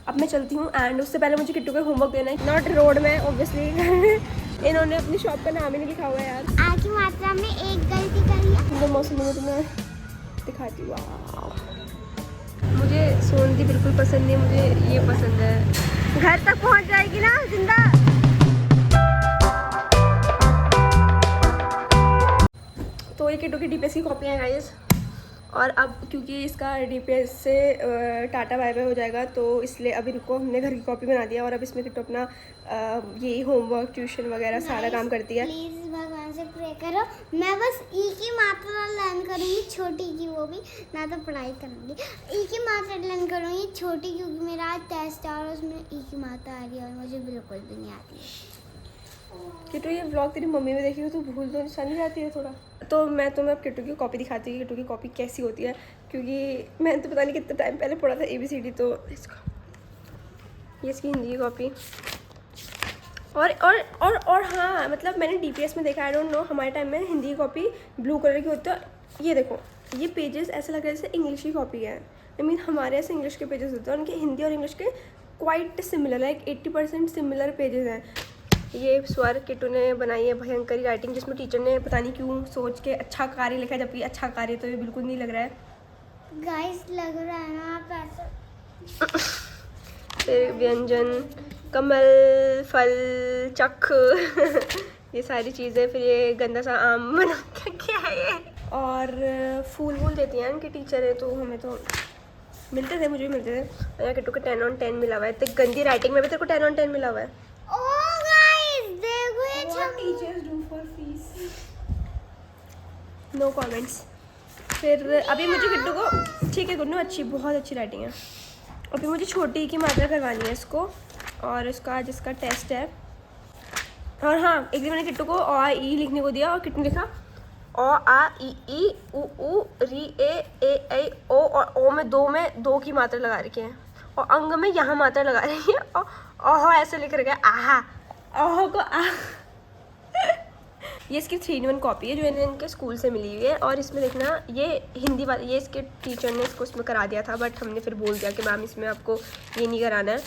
अब मैं चलती हूँ एंड उससे पहले मुझे किट्टू का होमवर्क देना है। नॉट रोड में ऑब्वियसली इन्होंने अपनी शॉप का नाम ही नहीं लिखा हुआ है यार। आज की मात्रा में एक गलती करी है। सुंदर मौसम में तुम्हें दिखाती हूँ। मुझे सोनती बिल्कुल पसंद नहीं, मुझे ये पसंद है। घर तक पहुँच जाएगी ना जिंदा। तो ये किट्टू की डीपीएस की कॉपी है गाइस, और अब क्योंकि इसका डीपीएस से टाटा बाय बाय हो जाएगा तो इसलिए अभी इनको हमने घर की कॉपी बना दिया और अब इसमें किट्टू अपना यही होमवर्क ट्यूशन वगैरह सारा काम करती है। प्लीज भगवान से प्रे करो, मैं बस ई की मात्रा लर्न करूँगी, छोटी की, वो भी ना तो पढ़ाई करूँगी। ई की मात्रा लर्न करूँगी छोटी, क्योंकि मेरा आज टेस्ट है और उसमें ई की मात्रा आ रही है और मुझे बिल्कुल भी नहीं आती है। किट्टू ये व्लॉग तेरी मम्मी में देखी हो तो भूल तो निशानी जाती है थोड़ा। तो मैं तुम्हें अब किट्टू की कॉपी दिखाती हूँ, किट्टू की कॉपी कैसी होती है, क्योंकि मैंने तो पता नहीं कितने टाइम पहले पढ़ा था ABCD। तो इसको ये इसकी हिंदी की कॉपी और हाँ, मतलब मैंने DPS में देखा, आई डोंट नो हमारे टाइम में हिंदी की कॉपी ब्लू कलर की होती है। ये देखो ये पेजेस ऐसा लग रहा है जैसे इंग्लिश की कॉपी है। आई मीन हमारे ऐसे इंग्लिश के पेजेस होते हैं, उनके हिंदी और इंग्लिश के quite similar, like 80% similar pages हैं। ये स्वर किट्टू ने बनाई है भयंकर राइटिंग, जिसमें टीचर ने पता नहीं क्यों सोच के अच्छा कार्य लिखा है, जबकि अच्छा कार्य तो ये बिल्कुल नहीं लग रहा है। गाइस लग रहा है ना आप ऐसा। फिर व्यंजन, कमल, फल, चख ये सारी चीज़ें। फिर ये गंदा सा आम बना के क्या है ये, और फूल वूल देती हैं इनके टीचर है, तो हमें तो मिलते थे, मुझे भी मिलते थे। यहाँ किट्टू को 10 on 10 मिला हुआ है। तो गंदी राइटिंग में भी तेरे को 10 on 10 मिला हुआ है। देखो ये teachers do for fees, no comments. फिर अभी मुझे किट्टू को, ठीक है गुन्नू, अच्छी बहुत अच्छी राइटिंग है। अभी मुझे छोटी की मात्रा करवानी है इसको, और उसका आज इसका टेस्ट है। और हाँ, एक दिन मैंने किट्टू को अ आ ई लिखने को दिया और किट्टू ने लिखा अ आ ई उ ऊ री ए ऐ ओ, और ओ में दो की मात्रा लगा रखी है और अंग में यहाँ मात्रा लगा रही है और अह ऐसे लिख रखा है आहा, अह को आ। ये इसकी 3-in-1 कॉपी है जो इन्हें इनके स्कूल से मिली हुई है। और इसमें देखना ये हिंदी वाली, ये इसके टीचर ने इसको इसमें करा दिया था, बट हमने फिर बोल दिया कि मैम इसमें आपको ये नहीं कराना है।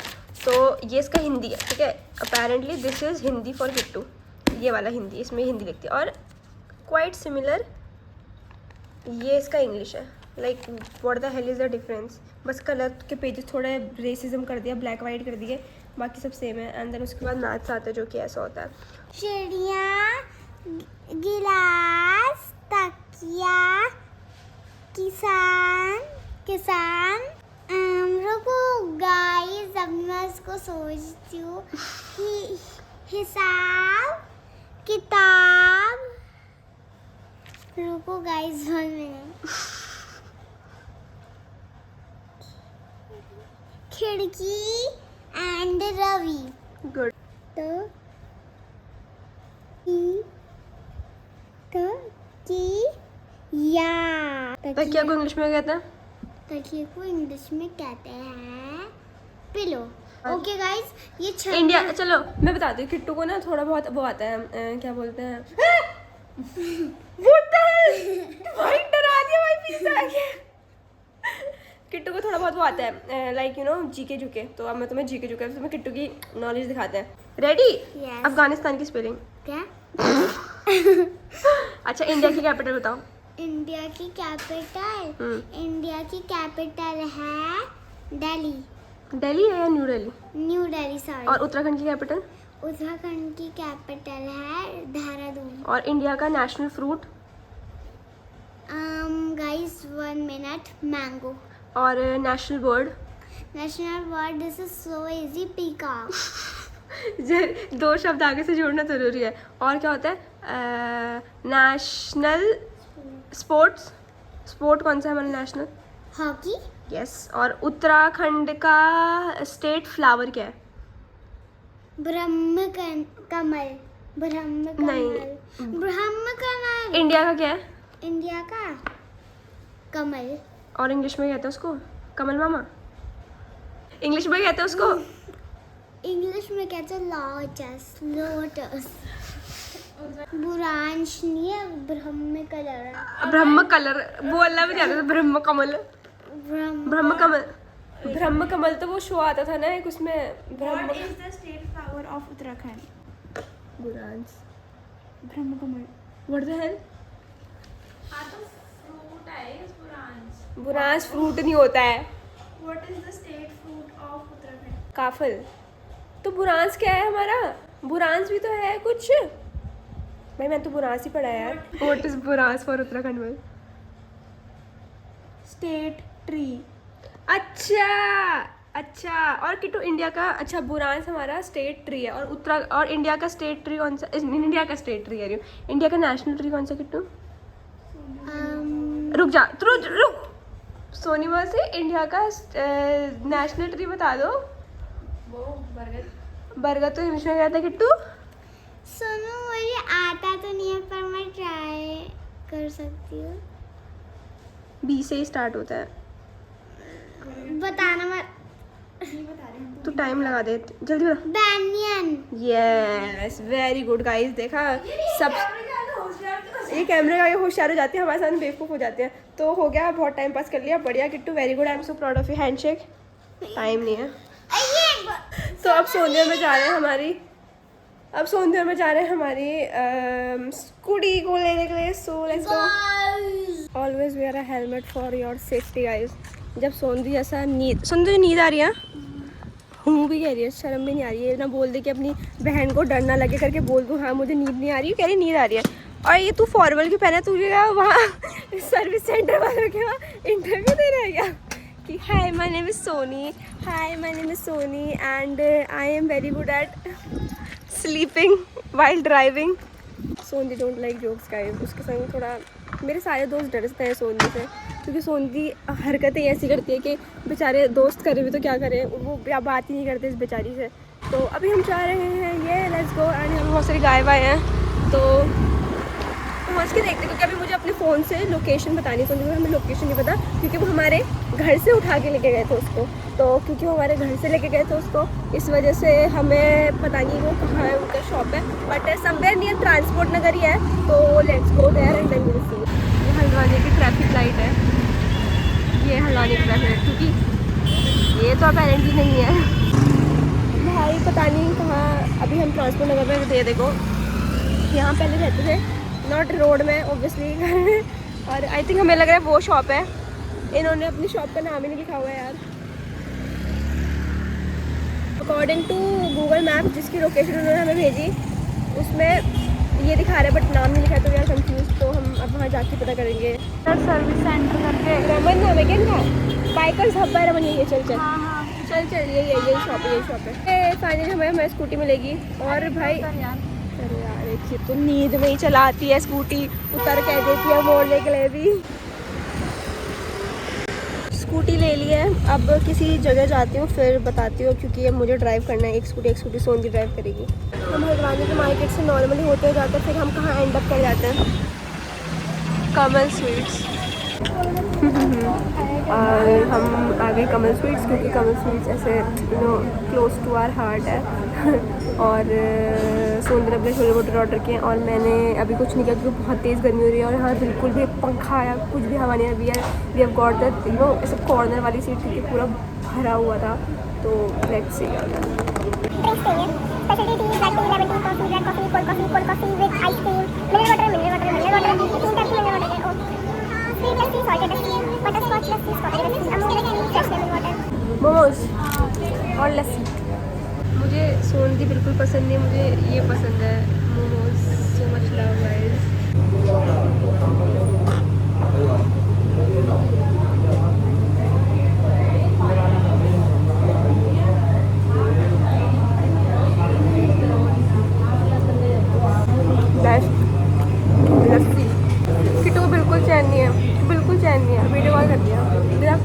तो ये इसका हिंदी है, ठीक है। Apparently this is Hindi for Kittu, ये वाला हिंदी, इसमें हिंदी लिखती है। और क्वाइट सिमिलर ये इसका इंग्लिश है। Like what the hell is the difference, बस कलर के पेजेस थोड़े रेसिज्म कर दिया, ब्लैक वाइट कर दिए, बाकी सब सेम है। एंड देन उसके बाद मैथ्स आता है जो कि ऐसा होता है। चिड़िया, गिलास, तकिया, किसान। रुको गाइस, अब मैं इसको सोचती हूँ कि हिसाब, किताब। रुको गाइस 1 मिनट। खिड़की एंड रवि। गुड। तकिया को इंग्लिश में कहते हैं, तकिए को इंग्लिश में कहते हैं पिलो। ओके गाइस, ये इंडिया। चलो मैं बताती हूँ, किट्टू को ना थोड़ा बहुत वो आता है, क्या बोलते हैं भाई डरा दिया भाई, पिज़्ज़ा आ गया। किट्टू को थोड़ा बहुत वो आता है, लाइक यू नो जीके जुके। तो अब मैं तुम्हें जीके जुके, तुम्हें किट्टू की नॉलेज दिखाते हैं। रेडी? Yes. अफगानिस्तान की स्पेलिंग क्या? अच्छा, इंडिया की कैपिटल बताओ। इंडिया की कैपिटल है दिल्ली। दिल्ली है या new Delhi? New Delhi, sorry. और उत्तराखंड की कैपिटल? उत्तराखंड की कैपिटल है देहरादून। और इंडिया का national fruit? Guys 1 minute, mango. और national bird? National word, this is so easy, peacock. 2 शब्द आगे से जोड़ना जरूरी है। और क्या होता है नेशनल स्पोर्ट्स? स्पोर्ट कौन सा है हमारा नेशनल? हॉकी। यस। और उत्तराखंड का स्टेट फ्लावर क्या है? ब्रह्म कमल। नहीं। ब्रह्म कमल। इंडिया का क्या है? इंडिया का कमल। और इंग्लिश में कहते हैं उसको कमल मामा। इंग्लिश में कहते हैं उसको, इंग्लिश में कहते हैं लोटस। बुरांश नहीं है, ब्रह्म कलर। ब्रह्म कलर बोलना भी नहीं आता था। ब्रह्म कमल, ब्रह्म कमल। ब्रह्म कमल तो वो शो आता था ना एक, उसमें ब्रह्म What is the state flower of Uttarakhand? बुरांस। Brahma Kamal. What the hell? हाँ तो फ्रूट है बुरांस। बुरांस फ्रूट नहीं होता है। What is the state fruit of Uttarakhand? काफल। तो बुरांस क्या है हमारा? बुरांस भी तो है कुछ। भाई मैं तो बुरांस ही पढ़ा है यार। व्हाट इज बुरांस फॉर उत्तराखंड में? State tree. अच्छा अच्छा। और किट्टू इंडिया का, अच्छा बुरांस हमारा स्टेट ट्री है और इंडिया का स्टेट ट्री कौन सा? इंडिया का स्टेट ट्री है रही हूँ। इंडिया का नेशनल ट्री कौन सा किट्टू? रुक जा, रुक। सोनी से इंडिया का नेशनल ट्री बता दो। वो बरगद। बरगद तो इंग्लिश में क्या था किट्टू? सुनो मुझे आता तो नहीं है पर मैं ट्राई कर सकती हूँ। बी से ही स्टार्ट होता है। बताना मत। बता रहे हैं तो टाइम लगा दे, जल्दी बता। Banyan. Yes very good guys. देखा सब, ये कैमरे का होशियार हो जाते हैं, हमारे साथ बेवकूफ़ हो जाते हैं। तो हो गया, बहुत टाइम पास कर लिया, बढ़िया Kittu, very good. I am so proud of you. Handshake. Time नहीं है तो अब सोनिया में जा रहे हैं हमारी स्कूटी को लेने के लिए। So let's go. Always wear a helmet for your safety guys. जब सोंदी ऐसा नींद आ रही है, हूँ भी कह रही है, शर्म भी नहीं आ रही है ना, बोल दे कि अपनी बहन को डर ना लगे करके बोल दूँ हाँ मुझे नींद नहीं आ रही है, कह रही नींद आ रही है। और ये तू फॉर्मल क्यों पहना? तू क्या वहाँ सर्विस सेंटर वालों के वहाँ इंटरव्यू दे रहा है क्या? कि hi my name is Soni and I am very good at sleeping while driving. Soni don't like jokes guys. उसके संग थोड़ा मेरे सारे दोस्त डरते हैं सोनी से, क्योंकि सोनी हरकतें ऐसी करती है कि बेचारे दोस्त करे भी तो क्या करें, वो बात ही नहीं करते इस बेचारी से। तो अभी हम जा रहे हैं, ये लेट्स गो। एंड यहाँ बहुत सारी गाय वाय हैं तो पहुँच के देखते, क्योंकि अभी मुझे अपने फ़ोन से लोकेशन बतानी चाहिए। हमें लोकेशन नहीं पता क्योंकि वो हमारे घर से उठा के लेके गए थे उसको। तो क्योंकि वो हमारे घर से लेके गए थे उसको, इस वजह से हमें पता नहीं वो कहाँ है उनका शॉप है, but somewhere near transport Nagar ही है। तो let's go there and then will see. ये हल्द्वानी की ट्रैफिक लाइट है, ये हल्द्वानी की ट्रैफिक लाइट, क्योंकि ये तो अपेरेंटली नहीं है भाई, पता नहीं कहाँ। अभी हम ट्रांसपोर्ट नगर में दे देखो, यहाँ पहले रहते थे, नॉट रोड में ऑब्वियसली घर में। और आई थिंक हमें लग रहा है वो शॉप है, इन्होंने अपनी शॉप का नाम ही नहीं लिखा हुआ है यार। अकॉर्डिंग टू गूगल मैप जिसकी लोकेशन उन्होंने हमें भेजी, उसमें ये दिखा रहा है बट नाम नहीं लिखा है, तो यार कंफ्यूज। तो हम अब वहाँ जाके पता करेंगे। सर्विस सेंटर करके रमन नाम है क्या इनका? बाइकर्स हब है रमन, ये चल चल यही शॉप है। फाइनली हमें स्कूटी मिलेगी। और भाई अरे यार देखिए तो नींद में ही चलाती है स्कूटी, उतर कह देती है मोड़ने के लिए भी। स्कूटी ले ली है, अब किसी जगह जाती हूँ फिर बताती हूँ, क्योंकि अब मुझे ड्राइव करना है। एक स्कूटी सोनी ड्राइव करेगी। हम हल्द्वानी के मार्केट से नॉर्मली होते जाते हैं, फिर हम कहाँ एंड अप कर जाते हैं? कमल स्वीट्स। और हम आ गए कमल स्वीट्स, क्योंकि कमल स्वीट्स ऐसे क्लोज टू आवर हार्ट है। और सोनी ने अपने छोले भटूरे ऑर्डर किए और मैंने अभी कुछ नहीं किया क्योंकि बहुत तेज़ गर्मी हो रही है और यहाँ बिल्कुल भी पंखा या कुछ भी हवा नहीं है। वी हैव गॉट दैट ऐसे कॉर्नर वाली सीट थी, पूरा भरा हुआ था। तो लेट्स सी मोमोज और लस्सी। मुझे सोंदी बिल्कुल पसंद नहीं, मुझे ये पसंद है momos. So much love guys. Lassi Kittu को बिल्कुल चैन नहीं है, बिल्कुल चैन नहीं है। वीडियो कॉल कर दिया।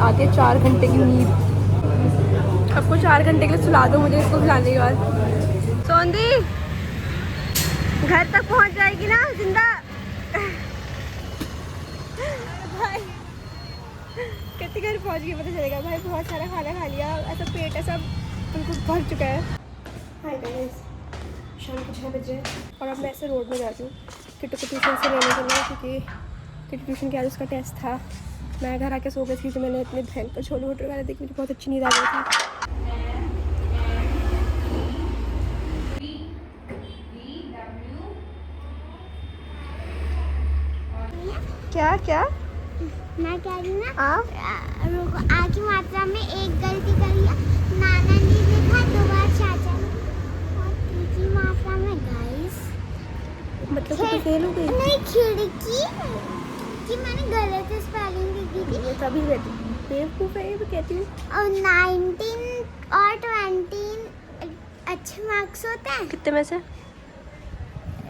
आती है 4 घंटे की नींद। आपको 4 घंटे के लिए सुला दो मुझे इसको खिलाने के बाद। सोंदी घर तक पहुंच जाएगी ना जिंदा? भाई कितनी घर पहुंच गई पता चलेगा। भाई बहुत सारा खाना खा लिया, ऐसा पेट ऐसा बिल्कुल भर चुका है। हाय गाइस, शाम के 6 बजे और अब मैं ऐसे रोड में जाती हूँ किट्टू को ट्यूशन से लेने के लिए, क्योंकि किट्टू ट्यूशन के आज उसका टेस्ट था। मैं घर आके सो गई थी तो मैंने अपने बहन को छोटे मोटे वाले देखी, मुझे बहुत अच्छी नींद आ गई थी। क्या क्या मैं कह रही हूँ ना, आप रुको, आ की मात्रा में एक गलती करी है, नाना ने लिखा 2 बार चाचा ने, और टी की मात्रा में गाइस मतलब कि तो फेल हो गई? नहीं, खिड़की कि मैंने गलत स्पेलिंग लिखी थी। ये तभी कहती बेवकूफ़ है, ये भी कहती हूँ। और 19 और 20 अच्छे मार्क्स होते हैं। कितने में से?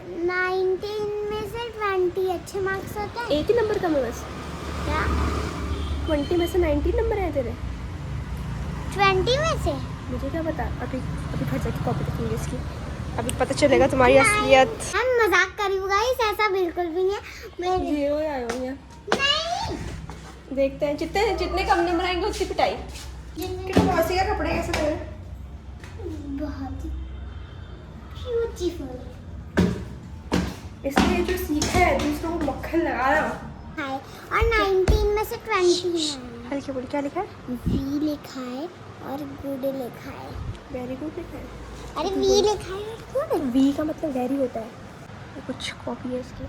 19 में से 20 अच्छे मार्क्स होते हैं। एक ही नंबर कम है बस? क्या 20 में से 19 नंबर है तेरे? 20 में से? मुझे क्या पता, अभी घर जाके कॉपी लिखूंगी इसकी, अभी पता चलेगा तुम्हारी असलियत। हम मजाक कर रही हूँ गाइस, ऐसा बिल्कुल भी नहीं है। मैं जीरो आए हो यहाँ, नहीं, देखते हैं जितने कम नंबर आएंगे उसकी पिटाई। कितना मौसी का कपड़े कैसे थे? बहुत ही ब्यूटीफुल। इसलिए जो सीखा है दूसरों को मक्खन लगा रहा हूँ। हाय, और 19 में से 20 है। हल्के बोल, क्या लिखा है? वी लिखा है और गुड लिखा है। वेरी गुड लिखा है। अरे वी लिखा है और गुड। वी का मतलब वेरी होता है। ये कुछ कॉपी है इसकी।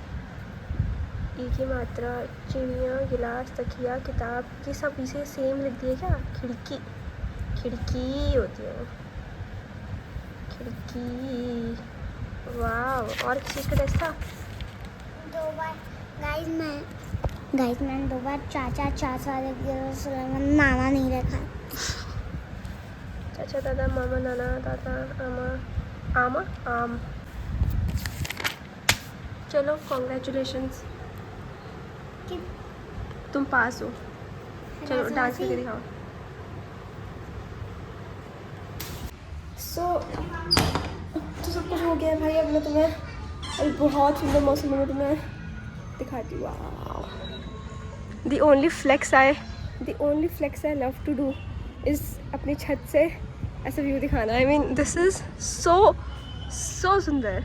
ई की मात्रा, चिड़िया, गिलास, तकिया, किताब, ये सब इसे सेम लिख दिए क्या? खिड़की होती है वो, खिड़की। वाह, और किस चीज़ का टेस्ट था? 2 बार गाइस मैंने 2 बार चाचा लिख दिया, नाना नहीं रखा। चाचा, दादा, मामा, नाना, दादा, आमा, आम। चलो कॉन्ग्रेचुलेशंस, तुम पास हो। चलो डांस करके दिखाओ। तो सब कुछ हो गया है भाई। अब मैं तुम्हें अभी बहुत सुंदर मौसम में तुम्हें दिखाती हूँ। The only flex I love to do is अपनी छत से ऐसा व्यू दिखाना। I mean this is so सुंदर।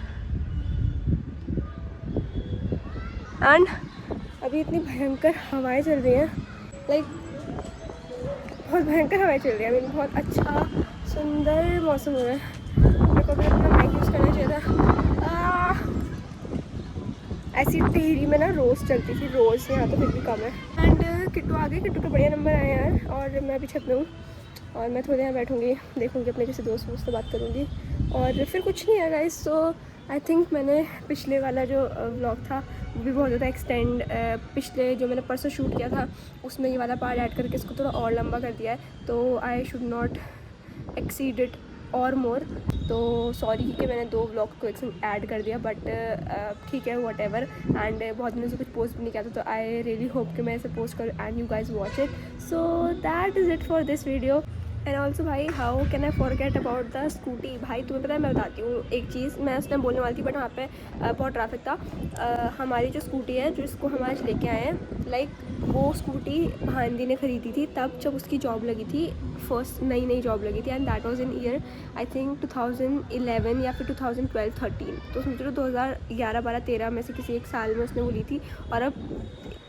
एंड अभी इतनी भयंकर हवाएं चल रही हैं, लाइक बहुत भयंकर हवाएं चल रही हैं। आई मीन बहुत अच्छा सुंदर मौसम हो रहा है। मेरे को भी अपना माइक यूज़ करना चाहिए था। ऐसी टिहरी में ना रोज़ चलती थी, रोज़, यहाँ तो फिर भी कम है। एंड किट्टू आ गई, किट्टू के बढ़िया नंबर आए हैं और मैं अभी छत में हूँ और मैं थोड़ी देर बैठूँगी, देखूँगी अपने किसी दोस्त से बात करूँगी और फिर कुछ नहीं है गाइस। सो आई थिंक मैंने पिछले वाला जो व्लॉग था वो भी बहुत ज़्यादा एक्सटेंड, पिछले जो मैंने परसों शूट किया था उसमें ये वाला पार्ट ऐड करके इसको थोड़ा और लंबा कर दिया है। तो I should not exceed it और मोर। तो सॉरी कि मैंने 2 व्लॉग को एक साथ ऐड कर दिया, बट ठीक है, वॉट एवर। एंड बहुत दिनों से कुछ पोस्ट भी नहीं किया था, तो आई रियली होप कि मैं इसे पोस्ट करूँ and you guys watch it. So that is it for this video. And also भाई, how can I forget about the scooty. भाई तुम्हें पता है, मैं बताती हूँ एक चीज़, मैं उस टाइम बोलने वाली थी बट वहाँ पे बहुत ट्रैफिक था। हमारी जो स्कूटी है, जो इसको हम आज लेके आए हैं, लाइक वो स्कूटी भांजी ने ख़रीदी थी तब जब उसकी जॉब लगी थी, फर्स्ट नई जॉब लगी थी। And that was in year I think 2011 या फिर 2012-13। तो समझ लो 2011-12-13 में से किसी एक साल में उसने वो ली थी। और अब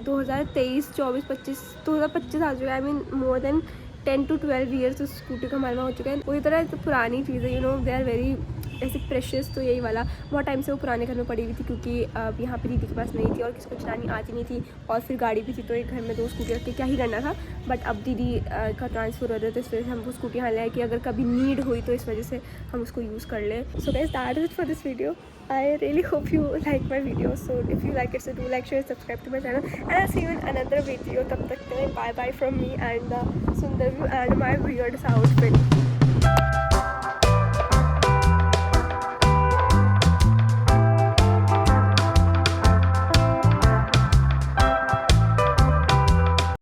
2023-24-25 आ चुका है। I mean more than 10 to 12 years उस स्कूटी का हमारे वहाँ हो चुका है। वही तरह तो पुरानी चीज़ है, you know, they are very ऐसे प्रेशियस। तो यही वाला बहुत टाइम से वो पुराने घर में पड़ी हुई थी, क्योंकि अब यहाँ पे दीदी के पास नहीं थी और किसी को चलानी आती नहीं थी, और फिर गाड़ी भी थी, तो एक घर में 2 स्कूटी रख के क्या ही करना था। बट अब दीदी का ट्रांसफ़र हो रहा है, तो इस वजह से हम वो स्कूटी यहाँ ले आए कि अगर कभी नीड हुई तो इस वजह से हम उसको यूज़ कर लें। So guys, that is it for this video. I really hope you like my video. So if you like it, so do like, share, subscribe to my channel, and I'll see you in another video. Tab tak ke liye bye bye from me and the Sundar view and my weird outfit.